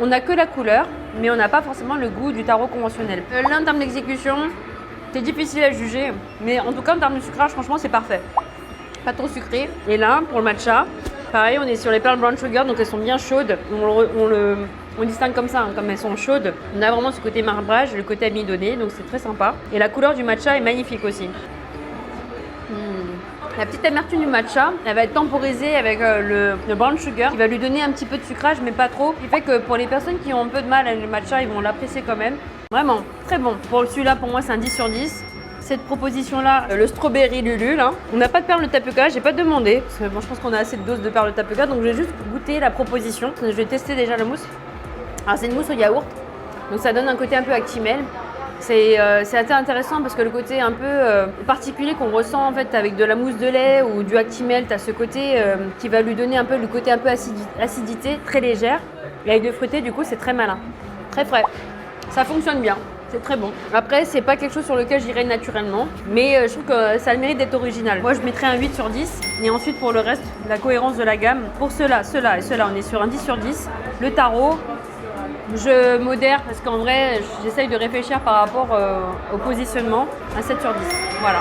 On n'a que la couleur, mais on n'a pas forcément le goût du tarot conventionnel. Là, en termes d'exécution, c'est difficile à juger, mais en tout cas, en termes de sucrage, franchement, c'est parfait. Pas trop sucré. Et là, pour le matcha, pareil, on est sur les perles brown sugar, donc elles sont bien chaudes. On distingue comme ça, hein, comme elles sont chaudes. On a vraiment ce côté marbrage, le côté amidonné, donc c'est très sympa. Et la couleur du matcha est magnifique aussi. La petite amertume du matcha, elle va être temporisée avec le brown sugar qui va lui donner un petit peu de sucrage mais pas trop. Ce qui fait que pour les personnes qui ont un peu de mal avec le matcha, ils vont l'apprécier quand même. Vraiment, très bon. Pour celui-là, pour moi, c'est un 10 sur 10. Cette proposition-là, le strawberry lulu, là, on n'a pas de perles de tapioca, j'ai pas demandé. Parce que bon, je pense qu'on a assez de doses de perles de tapioca, donc je vais juste goûter la proposition. Je vais tester déjà la mousse. Alors c'est une mousse au yaourt, donc ça donne un côté un peu actimel. C'est assez intéressant parce que le côté un peu particulier qu'on ressent en fait avec de la mousse de lait ou du Actimel, tu as ce côté qui va lui donner un peu le côté un peu acidité, très légère. Et avec le fruité, du coup, c'est très malin, très frais. Ça fonctionne bien, c'est très bon. Après, c'est pas quelque chose sur lequel j'irai naturellement, mais je trouve que ça a le mérite d'être original. Moi, je mettrais un 8 sur 10. Et ensuite, pour le reste, la cohérence de la gamme, pour ceux-là et ceux-là, on est sur un 10 sur 10. Le tarot, je modère parce qu'en vrai, j'essaye de réfléchir par rapport au positionnement. Un 7 sur 10. Voilà.